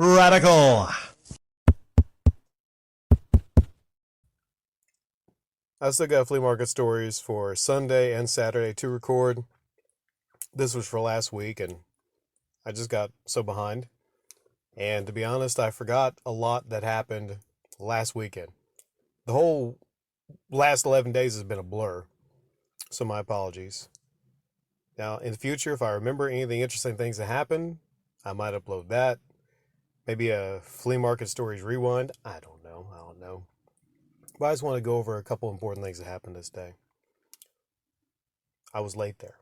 Radical. I still got flea market stories for Sunday and Saturday to record. This was for last week, and I just got so behind. And to be honest, I forgot a lot that happened last weekend. The whole last 11 days has been a blur, so my apologies. Now, in the future, if I remember anything interesting things that happened, I might upload that. Maybe a flea market stories rewind. I don't know. But I just want to go over a couple important things that happened this day. I was late there.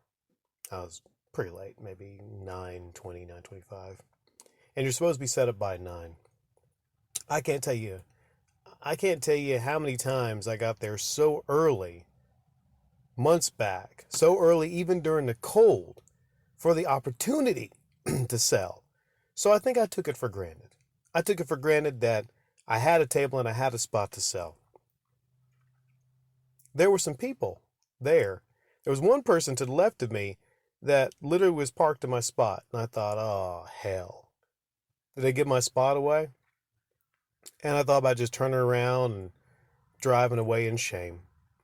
I was pretty late, maybe 9:20, 9:25. And you're supposed to be set up by 9. I can't tell you. I can't tell you how many times I got there so early, months back, so early even during the cold, for the opportunity to sell. So I think I took it for granted. I took it for granted that I had a table and I had a spot to sell. There were some people there. There was one person to the left of me that literally was parked in my spot. And I thought, oh, hell. Did they give my spot away? And I thought about just turning around and driving away in shame.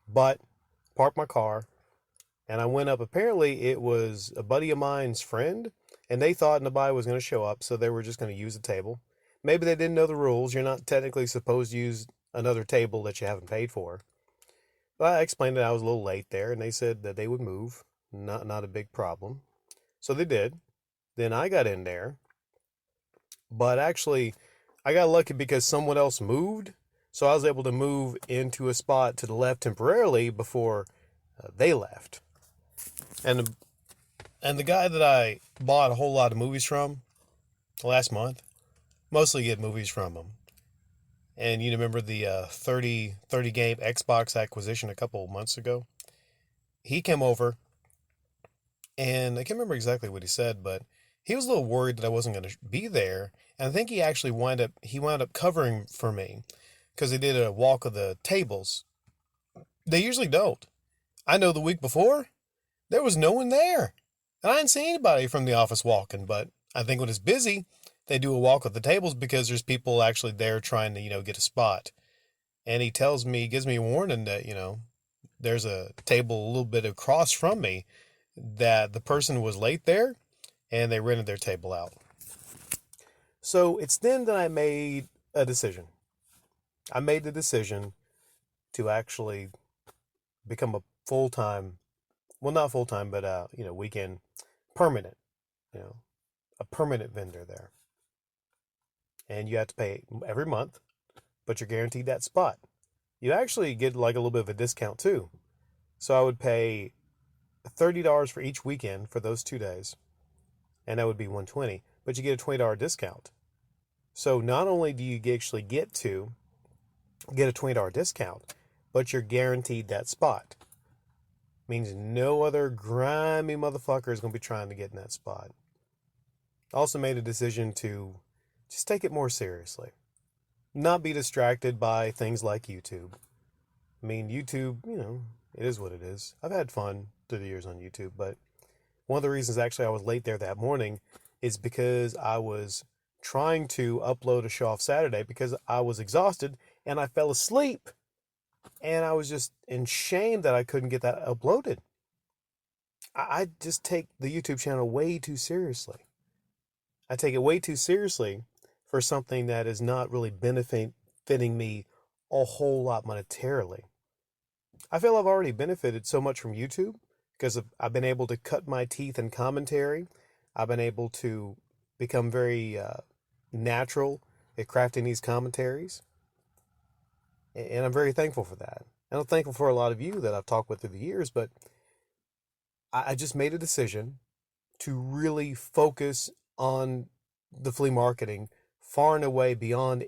But parked my car and I went up. Apparently, it was a buddy of mine's friend, and they thought nobody was going to show up, so they were just going to use the table. Maybe they didn't know the rules. You're not technically supposed to use another table that you haven't paid for. But I explained that I was a little late there, and they said that they would move. Not a big problem. So they did. Then I got in there, but actually, I got lucky because someone else moved, so I was able to move into a spot to the left temporarily before they left. And and the guy that I bought a whole lot of movies from last month, mostly get movies from him. And you remember the 30 game Xbox acquisition a couple of months ago? He came over, and I can't remember exactly what he said, but he was a little worried that I wasn't going to be there. And I think he actually wound up covering for me because he did a walk of the tables. They usually don't. I know the week before there was no one there, and I didn't see anybody from the office walking. But I think when it's busy, they do a walk of the tables because there's people actually there trying to get a spot. And he tells me, gives me a warning that there's a table a little bit across from me that the person was late there and they rented their table out. So it's then that I made a decision. I made the decision to actually become a full-time, well, not full-time, but, weekend permanent, you know, a permanent vendor there. And you have to pay every month, but you're guaranteed that spot. You actually get like a little bit of a discount too. So I would pay $30 for each weekend for those 2 days, and that would be $120. But you get a $20 discount. So not only do you actually get a $20 discount, but you're guaranteed that spot. Means no other grimy motherfucker is going to be trying to get in that spot. Also made a decision to just take it more seriously. Not be distracted by things like YouTube. I mean, YouTube, it is what it is. I've had fun through the years on YouTube, but one of the reasons actually I was late there that morning is because I was trying to upload a show off Saturday because I was exhausted and I fell asleep. And I was just in shame that I couldn't get that uploaded. I just take the YouTube channel way too seriously. I take it way too seriously for something that is not really benefiting me a whole lot monetarily. I feel I've already benefited so much from YouTube because I've been able to cut my teeth in commentary. I've been able to become very natural at crafting these commentaries. And I'm very thankful for that. And I'm thankful for a lot of you that I've talked with through the years, but I just made a decision to really focus on the flea marketing far and away beyond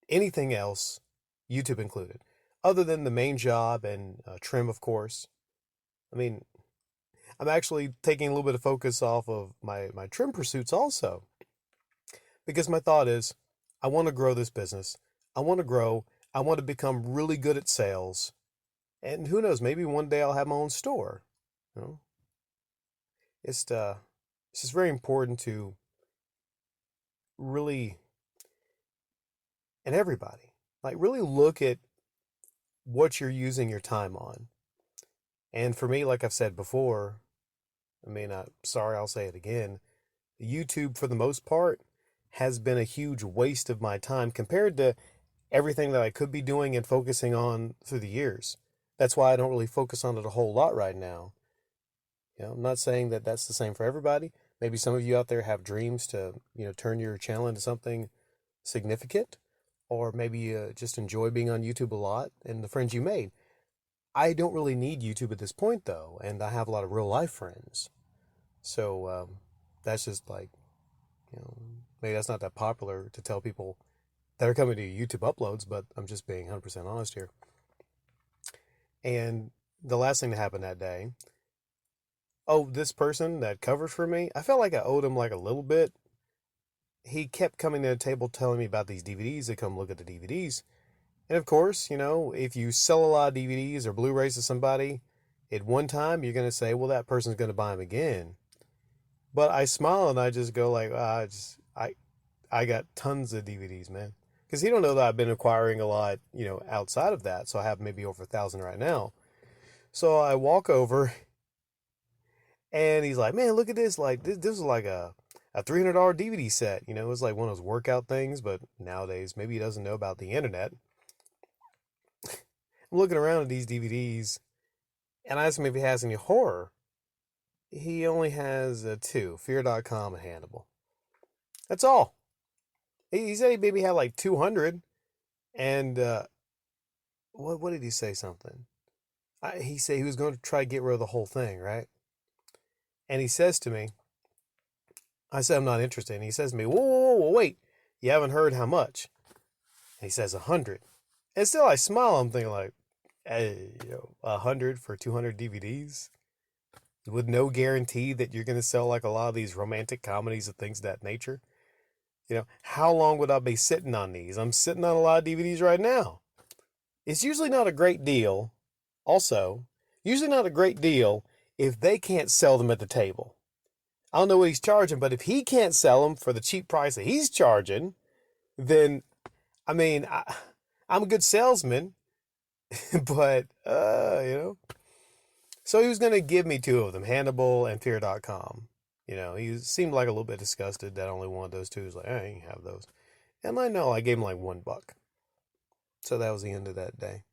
anything else, YouTube included, other than the main job and trim, of course. I mean, I'm actually taking a little bit of focus off of my trim pursuits also, because my thought is I want to grow this business. I want to grow. I want to become really good at sales. And who knows, maybe one day I'll have my own store. You know, it's just very important to really and everybody. Like, really look at what you're using your time on. And for me, like I've said before, I mean, sorry, I'll say it again. YouTube, for the most part, has been a huge waste of my time compared to everything that I could be doing and focusing on through the years. That's why I don't really focus on it a whole lot right now. I'm not saying that that's the same for everybody. Maybe some of you out there have dreams to, turn your channel into something significant, or maybe you just enjoy being on YouTube a lot and the friends you made. I don't really need YouTube at this point, though, and I have a lot of real life friends. So that's just like, maybe that's not that popular to tell people that are coming to YouTube uploads, but I'm just being 100% honest here. And the last thing that happened that day, this person that covers for me, I felt like I owed him like a little bit. He kept coming to the table telling me about these DVDs, to come look at the DVDs. And of course, if you sell a lot of DVDs or Blu-rays to somebody at one time, you're going to say, well, that person's going to buy them again. But I smile and I just go like, I got tons of DVDs, man. Because he don't know that I've been acquiring a lot, outside of that. So I have maybe over 1,000 right now. So I walk over and he's like, man, look at this. Like, this is like a $300 DVD set. It's like one of those workout things, but nowadays maybe he doesn't know about the internet. I'm looking around at these DVDs and I asked him if he has any horror. He only has two, Fear.com and Hannibal. That's all. He said he maybe had like 200. And what did he say something? He said he was going to try to get rid of the whole thing, right? And he says to me, I said, I'm not interested. And he says to me, whoa, wait. You haven't heard how much? And he says 100. And still I smile. I'm thinking like, hey, 100 for 200 DVDs? With no guarantee that you're going to sell like a lot of these romantic comedies and things of that nature. How long would I be sitting on these? I'm sitting on a lot of DVDs right now. It's usually not a great deal. Also, usually not a great deal if they can't sell them at the table. I don't know what he's charging, but if he can't sell them for the cheap price that he's charging, then, I mean, I'm a good salesman, but, So he was going to give me two of them, Hannibal and Fear.com. He seemed like a little bit disgusted that I only wanted those two. He was like, I ain't have those. And I know, I gave him like $1. So that was the end of that day.